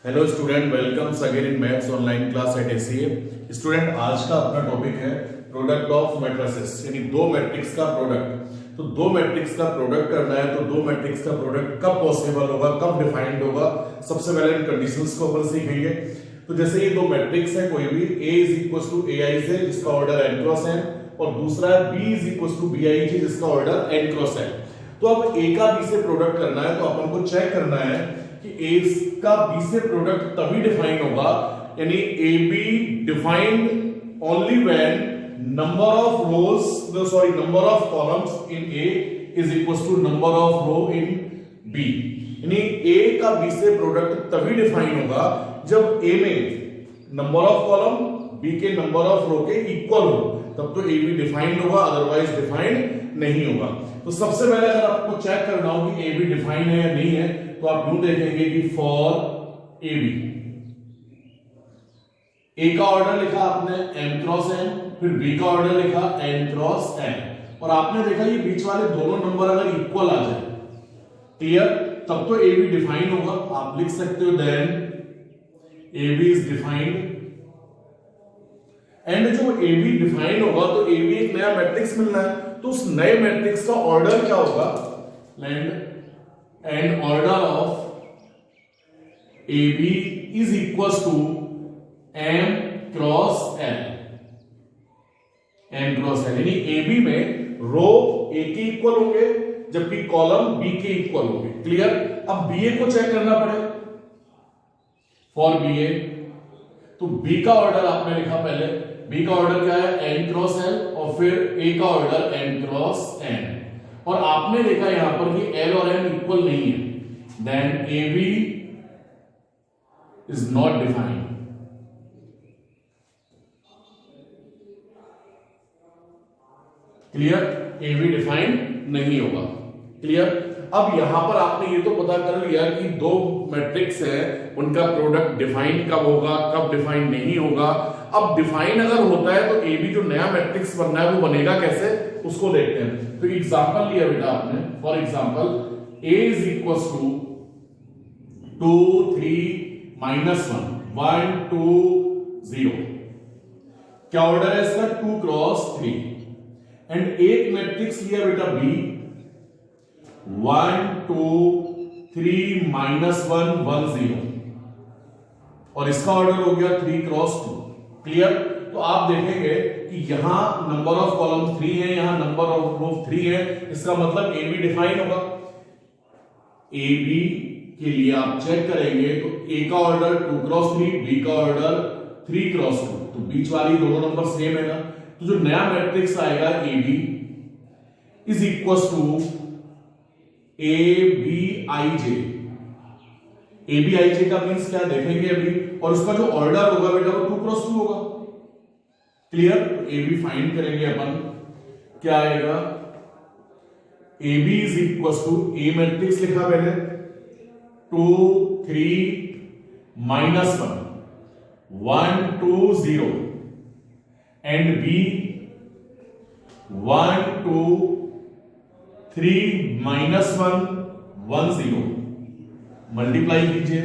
Hello student, welcomes again in maths online class at ACA. Student, आज का अपना topic है प्रोडक्ट ऑफ मैट्रिसेस, यानी दो मैट्रिक्स का प्रोडक्ट। तो दो मैट्रिक्स का प्रोडक्ट करना है, तो दो मैट्रिक्स का प्रोडक्ट कब पॉसिबल होगा, कब डिफाइंड होगा, सबसे पहले इन कंडीशंस को अपन सीखेंगे। तो जैसे ये दो मैट्रिक्स है, कोई भी A is equal to AI से जिसका ऑर्डर n क्रॉस n, और दूसरा है B is equal to BI से जिसका ऑर्डर n क्रॉस n। तो अब A का B से प्रोडक्ट करना है, तो अपन को चेक करना है कि A का B से प्रोडक्ट तभी डिफाइन होगा, यानी AB defined only when number of number of columns in A is equal to number of row in B। यानी A का B से प्रोडक्ट तभी डिफाइन होगा जब A में नंबर ऑफ कॉलम B के नंबर ऑफ रो के equal हो, तब तो AB डिफाइंड होगा, अदरवाइज डिफाइंड नहीं होगा। तो सबसे पहले अगर आपको चेक करना हो कि AB डिफाइंड है या नहीं है, तो आप यूं देखेंगे कि फॉर AB A का ऑर्डर लिखा आपने m क्रॉस n, फिर B का ऑर्डर लिखा n क्रॉस n, और आपने देखा ये बीच वाले दोनों नंबर अगर इक्वल आ जाए, क्लियर, तब तो AB डिफाइन होगा। आप लिख सकते हो then AB is defined. And जो AB डिफाइन होगा तो AB एक नया मैट्रिक्स मिलना है, तो उस नए मैट्रिक्स का ऑर्डर क्या होगा, and order of AB is equal to m cross n, यानी AB में रो A के इक्वल होंगे जबकि कॉलम B के इक्वल होंगे। क्लियर। अब BA को चेक करना पड़ेगा। फॉर BA तो B का ऑर्डर आपने लिखा पहले, B का ऑर्डर क्या है n क्रॉस l, और फिर A का ऑर्डर n क्रॉस n, और आपने देखा यहां पर कि L और n इक्वल नहीं है, then AB is not defined. Clear, AB defined नहीं होगा। क्लियर। अब यहां पर आपने ये तो पता कर लिया कि दो मैट्रिक्स है, उनका प्रोडक्ट डिफाइन कब होगा, कब डिफाइन नहीं होगा। अब डिफाइन अगर होता है तो AB जो नया मैट्रिक्स बनना है वो बनेगा कैसे, उसको देखते हैं। तो एग्जांपल लिया बेटा आपने, for example A is equal to 2 3 -1 1 2 0। क्या ऑर्डर है इसका, 2 क्रॉस 3। एंड एक मैट्रिक्स लिया बेटा B 1 2 3 -1 1 0, और इसका ऑर्डर हो गया 3 क्रॉस 2। क्लियर। तो आप देखेंगे कि यहां नंबर ऑफ कॉलम 3 है, यहां नंबर ऑफ रो 3 है, इसका मतलब AB डिफाइन होगा। AB के लिए आप चेक करेंगे तो A का ऑर्डर 2 क्रॉस 3, B का ऑर्डर 3 क्रॉस 2, तो बीच वाली दोनों नंबर सेम है ना। तो जो नया मैट्रिक्स आएगा AB is equal to ABIJ। ABIJ का मींस क्या देखेंगे अभी, और उसका जो ऑर्डर होगा बेटा वो 2 क्रॉस 2 होगा। क्लियर। AB फाइंड करेंगे अपन, क्या आएगा, AB is equal to A matrix लिखा मैंने 2 3 -1 1 2 0, एंड B 1 2 3 -1 1 0। मल्टीप्लाई कीजिए,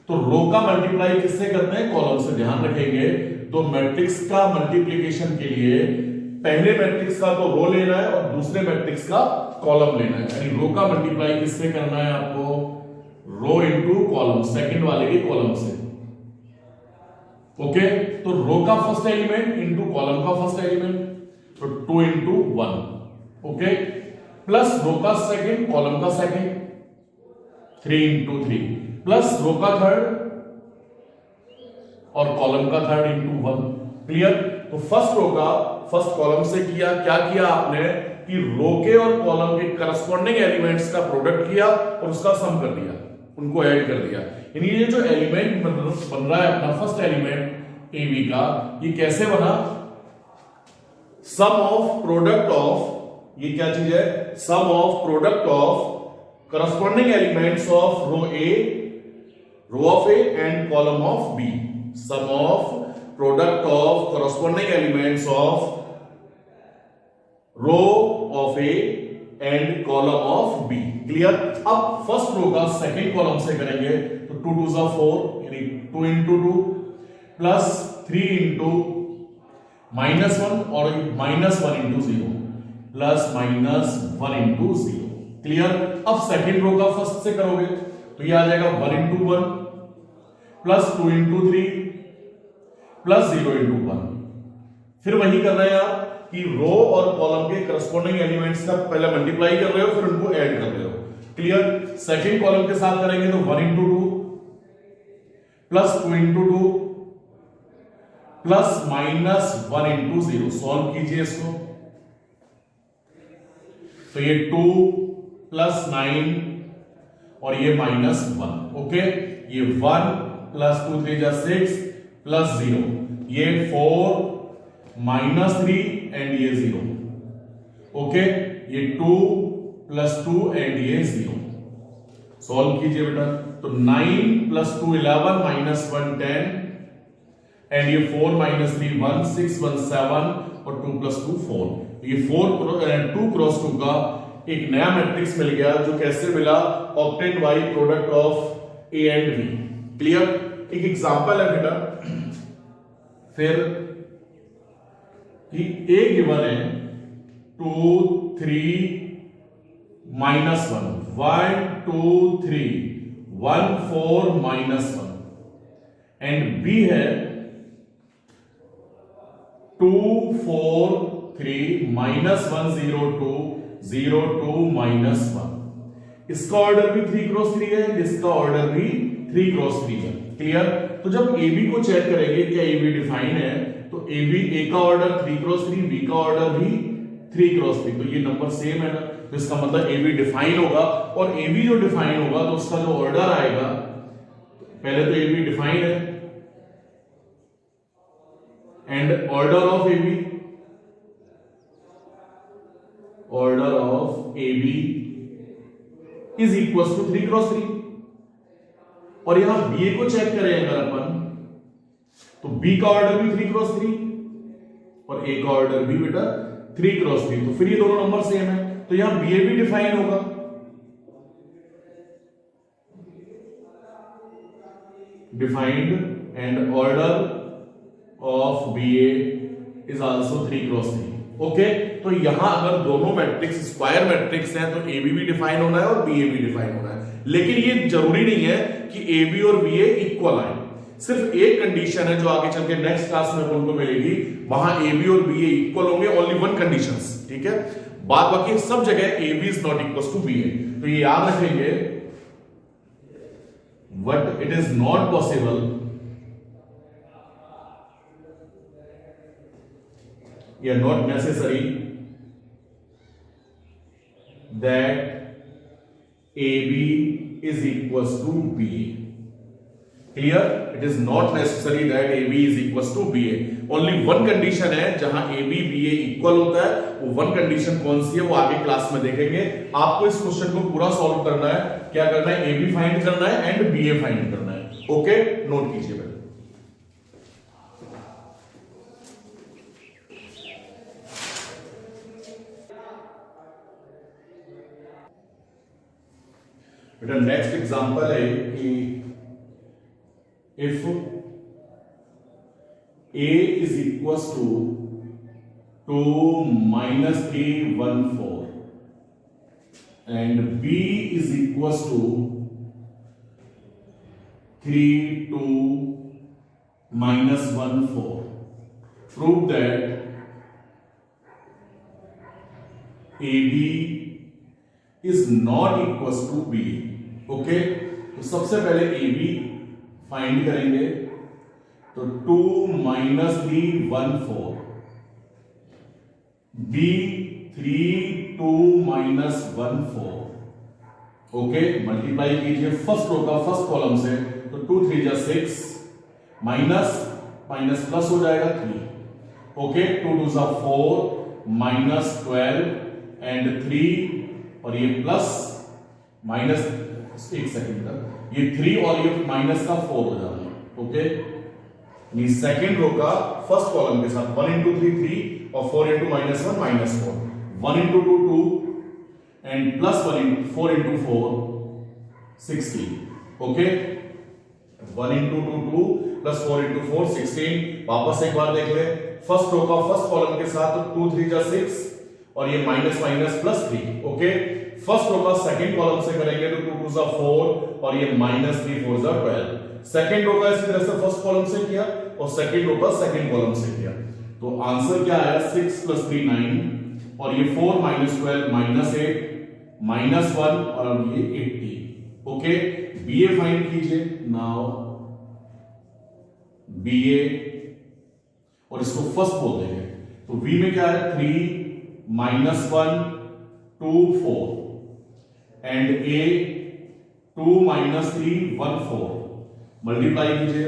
तो रो का मल्टीप्लाई किससे करते हैं, कॉलम से। ध्यान रखेंगे तो मैट्रिक्स का मल्टीप्लिकेशन के लिए पहले मैट्रिक्स का तो रो लेना है और दूसरे मैट्रिक्स का कॉलम लेना है, यानी रो का मल्टीप्लाई किससे करना है आपको, रो इनटू कॉलम, सेकंड वाले के कॉलम से। ओके। तो रो का फर्स्ट एलिमेंट इनटू कॉलम का फर्स्ट एलिमेंट, तो 2 × 1। ओके। प्लस रो का सेकंड, कॉलम का सेकंड, 3 × 3, प्लस रो का थर्ड और कॉलम का थर्ड × 1। क्लियर। तो फर्स्ट रो का फर्स्ट कॉलम से किया, क्या किया आपने कि रो के और कॉलम के करस्पॉन्डिंग एलिमेंट्स का प्रोडक्ट किया और उसका सम कर दिया, उनको ऐड कर दिया। यानी ये जो एलिमेंट बन रहा है अपना फर्स्ट एलिमेंट AB का, ये कैसे बना, सम ऑफ प्रोडक्ट ऑफ, ये क्या चीज है, sum of product of corresponding elements of row of A and column of B, sum of product of corresponding elements of row of A and column of B. Clear. अब first row का second column से करेंगे तो to to सा 4 यानी 2 into 2 plus 3 into -1 और -1 into 0 plus -1 into 0। Clear. अब second row का फर्स्ट से करोगे तो ये आ जाएगा 1 into 1 plus 2 into 3 plus 0 into 1। फिर वही कर रहे हैं आप कि रो और कॉलम के करस्पॉन्डिंग एलिमेंट्स का पहले मल्टीप्लाई कर रहे हो फिर उनको ऐड कर रहे हो। क्लियर। सेकेंड कॉलम के साथ करेंगे तो 1 into 2 plus 2 into 2 plus -1 into 0। Solve कीजिए इसको तो ये 2 प्लस 9 और ये -1। ओके। ये 1 प्लस 2 3 जा 6 प्लस 0 ये 4 -3 एंड ये 0। ओके। ये 2 प्लस 2 एंड ये 0। सॉल्व कीजिए बेटा तो 9 प्लस 2 11 -1 10 एंड ये 4 -3 1 6 1 7 और 2 प्लस 2 4। ये 2 क्रॉस 2 का एक नया मैट्रिक्स मिल गया जो कैसे मिला obtained by product of A and B. Clear. एक एग्जांपल है बेटा फिर कि ए गिवन है 2 3 -1 1 2 3 1 4 -1 एंड बी है 2 4 3 -1 0 2 0 2 -1। इसका ऑर्डर भी 3 क्रॉस 3 है इसका ऑर्डर भी 3 क्रॉस 3 है। क्लियर। तो जब ए बी को चेक करेंगे क्या ए बी डिफाइन है तो ए बी ए का ऑर्डर 3 क्रॉस 3 बी का ऑर्डर भी 3 क्रॉस 3 तो ये नंबर सेम है ना तो इसका मतलब ए बी डिफाइन होगा और ए बी जो डिफाइन होगा तो उसका जो ऑर्डर आएगा पहले तो ए बी डिफाइन है and order of A B is equal to 3 cross 3 और यहां बी को चेक करें अगर अपन तो बी का ऑर्डर भी 3 क्रॉस 3 और ए का ऑर्डर भी बेटा 3 क्रॉस 3 तो फिर ये दोनों नंबर सेम है तो यहां बी भी डिफाइन होगा defined and order of B is also 3 cross 3। Okay. तो यहां अगर दोनों मैट्रिक्स स्क्वायर मैट्रिक्स हैं तो ए भी डिफाइन होना है और बी भी डिफाइन होना है लेकिन ये जरूरी नहीं है कि ए बी और बी इक्वल आए। सिर्फ एक कंडीशन है जो आगे चल के नेक्स्ट क्लास में उनको मिलेगी वहां ए बी और बी इक्वल होंगे ओनली वन कंडीशंस। ठीक है। बाद बाकी सब जगह A B is not equal to B तो ये याद रखेंगे but it is not possible या not necessary that AB is equals to BA. Clear? It is not necessary that AB is equals to BA. Only one condition है जहां AB BA equal होता है वो वन कंडीशन कौन सी है वो आगे क्लास में देखेंगे। आपको इस क्वेश्चन को पूरा सॉल्व करना है क्या करना है AB फाइंड करना है एंड BA फाइंड करना है। ओके। नोट कीजिए बेटा नेक्स्ट एग्जांपल है कि if a is equals to 2 -3 1 4 and b is equals to 3 2 -1 4 prove that AB is not equals to BA। Okay. तो सबसे पहले ए बी फाइंड करेंगे तो 2 -3 1 4 बी 3 2 -1 4। ओके। मल्टीप्लाई कीजिए फर्स्ट रो का फर्स्ट कॉलम से तो 2 3 जा 6 माइनस माइनस प्लस हो जाएगा 3। ओके। 2 2 जा 4 -12 एंड 3 और ये प्लस माइनस एक सेकंड का ये 3 और ये माइनस का 4 हो जाएगा। ओके। ये सेकंड रो का फर्स्ट कॉलम के साथ 1 इंटू 3 3 और 4 into -1 -4 1 into 2 2 and plus 1 into 4 into 4 16। Okay. 1 into 2 2 plus 4 into 4 16। वापस एक बार देख ले, फर्स्ट रो का फर्स्ट कॉलम के साथ 2 3 जा 6 और ये minus minus plus 3। Okay, first row का सेकंड कॉलम से करेंगे तो 2 2 जा 4 और ये माइनस 3 4 जा 12। सेकंड रो का इसी तरह से फर्स्ट कॉलम से किया और सेकंड रो का सेकंड कॉलम से किया, तो आंसर क्या आया 6 प्लस 3 9 और ये 4 माइनस 12 माइनस 8 माइनस 1 और ये 80। ओके, बीए फाइंड कीजिए नाउ, बीए और इसको फर्स्ट बोल देंगे, तो v में क्या है 3 minus 1 2 4 and a 2 minus 3 1 4। Multiply कीजिए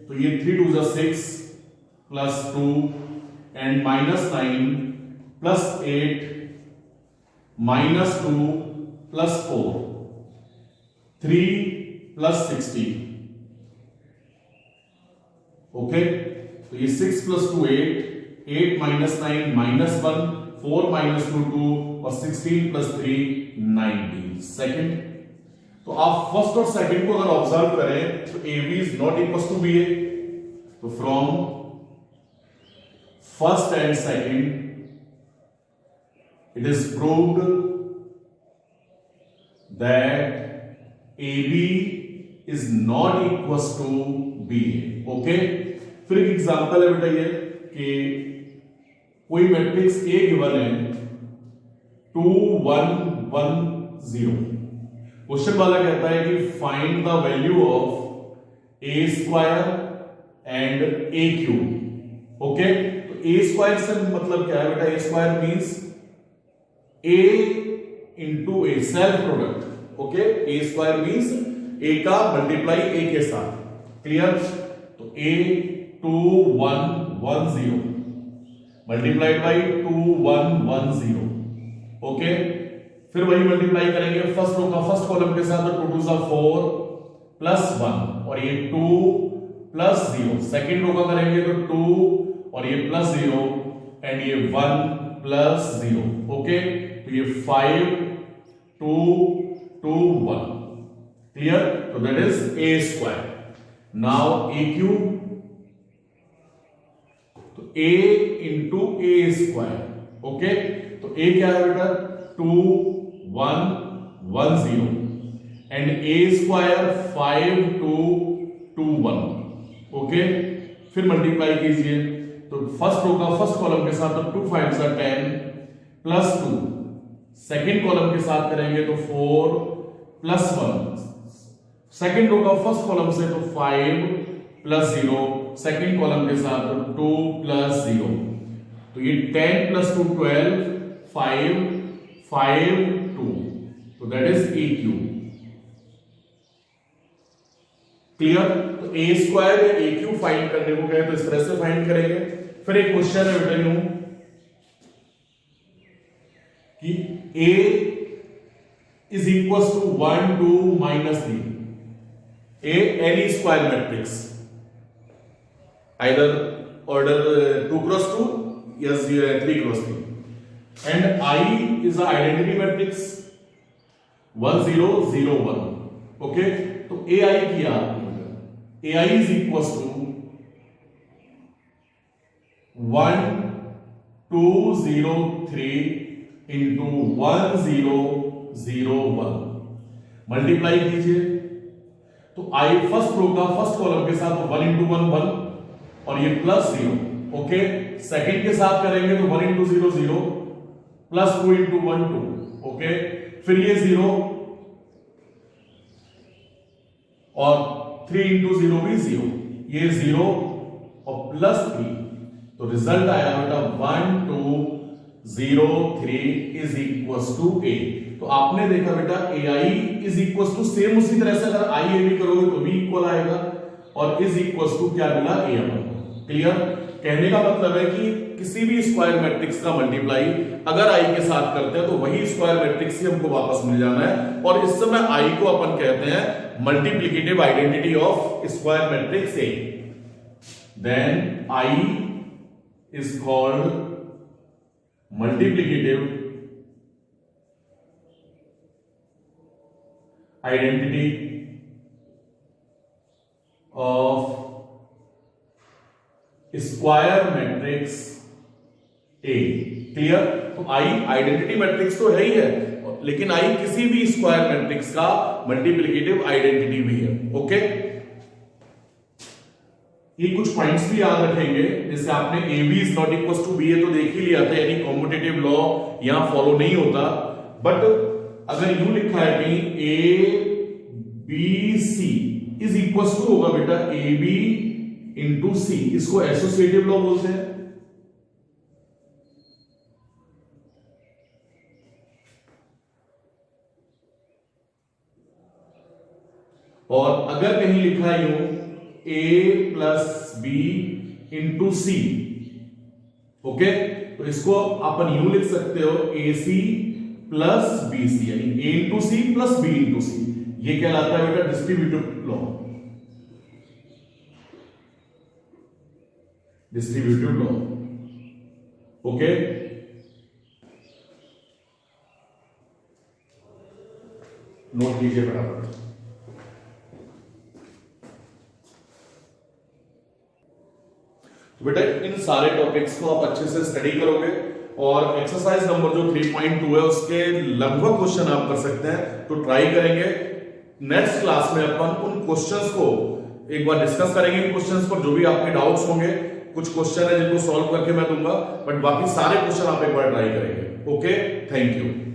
तो ये 3 2 जा 6 plus 2 and minus 9 plus 8 minus 2 plus 4 3 plus 16। Okay, तो ये 6 प्लस 2 8 8 माइनस 9 माइनस 1 4 माइनस 2 2 और 16 प्लस 3 19। सेकंड, तो आप फर्स्ट और सेकंड को अगर ऑब्जर्व करें तो A B is not equal to B A, तो from first and second it is proved that AB is not equals to BA। Okay, फिर एक एग्जांपल है बेटा ये कि कोई मैट्रिक्स A गिवन है 2 1 1 0। क्वेश्चन वाला कहता है कि find the value of A square and A cube. Okay, तो A स्क्वायर से मतलब क्या है बेटा, A square means A into A, self product. Okay, A square means A का मल्टीप्लाई ए के साथ। क्लियर, तो a 2 1 1 0 मल्टीप्लाइड बाई 2 1 1 0। ओके, फिर वही मल्टीप्लाई करेंगे फर्स्ट रो का फर्स्ट कॉलम के साथ, तो 2 2 4 प्लस 1 और ये 2 प्लस 0। सेकेंड रो का करेंगे तो 2 और ये प्लस 0 एंड ये 1 प्लस 0। ओके, तो ये 5 2 2 1। क्लियर, तो that is a square. Now A cube, तो a into A square. Okay, तो a क्या है बेटा 2 1 1 0 एंड a स्क्वायर 5 2 2 1। ओके, फिर मल्टीप्लाई कीजिए तो फर्स्ट रो का फर्स्ट कॉलम के साथ तो 2 5 सा 10 प्लस 2, सेकेंड कॉलम के साथ करेंगे तो 4 प्लस 1, सेकेंड रो का फर्स्ट कॉलम से तो 5 प्लस 0, सेकेंड कॉलम के साथ तो 2 प्लस 0, तो ये 10 प्लस 2 12 5 5 2, तो that is a cube. Clear, तो ए स्क्वायर या ए क्यूब फाइंड करने को कहे तो इस तरह से फाइंड करेंगे। फिर एक क्वेश्चन है बेटा यूं कि a is equals to 1 2 minus 3, a any square matrix either order 2 cross 2 या 3 cross 3 and I is a identity matrix 1 0 0 1। Okay, तो ai किया, ai is equals to 1 2 0 3 into 1 0 0 1 multiply कीजिए तो आई फर्स्ट रो का फर्स्ट कॉलम के साथ 1 into 1 1 और ये प्लस 0। ओके, सेकंड के साथ करेंगे तो 1 इंटू 0 0 प्लस 2 इंटू 1 2। ओके, फिर ये 0 और 3 इंटू 0 भी 0, ये 0 और प्लस 3, तो रिजल्ट आया बेटा 1 2 0 3 इज इक्वल टू ए। तो आपने देखा बेटा ए I is equal to, same उसी तरह से अगर आई ए भी करोगे तो भी इक्वल आएगा और इज इक्वल टू क्या मिला ए अपन को। क्लियर, कहने का मतलब है कि किसी भी स्क्वायर मैट्रिक्स का मल्टीप्लाई अगर आई के साथ करते हैं तो वही स्क्वायर मैट्रिक्स ही हमको वापस मिल जाना है, और इस समय आई को अपन कहते हैं multiplicative identity of square matrix A. Then I is called multiplicative identity square matrix A. Clear? तो आई आइडेंटिटी मैट्रिक्स तो है ही है, लेकिन आई किसी भी स्क्वायर मैट्रिक्स का मल्टीप्लिकेटिव आइडेंटिटी भी है। ओके, ये कुछ पॉइंट्स भी याद रखेंगे, जैसे आपने A B is not equal to B है तो देख ही लिया था, यानी कॉम्पिटिटिव लॉ यहां फॉलो नहीं होता। बट अगर यूं लिखा है कहीं A B C is equal to होगा बेटा ए बी इंटू सी, इसको एसोसिएटिव लॉ बोलते हैं। और अगर कहीं लिखा है यूं a plus B into C, okay, तो इसको अपन यूं लिख सकते हो ए सी प्लस बी सी, यानी a into C plus B into C. ये कहलाता है बेटा distributive law, distributive law. Okay, note कीजिए बराबर। बेटा इन सारे टॉपिक्स को आप अच्छे से स्टडी करोगे और एक्सरसाइज नंबर जो 3.2 है उसके लगभग क्वेश्चन आप कर सकते हैं, तो ट्राई करेंगे। नेक्स्ट क्लास में अपन उन क्वेश्चंस को एक बार डिस्कस करेंगे, इन क्वेश्चंस पर जो भी आपके डाउट्स होंगे, कुछ क्वेश्चन है जिनको सॉल्व करके मैं दूंगा, बट बाकी सारे क्वेश्चन आप एक बार ट्राई करेंगे। Okay, thank you.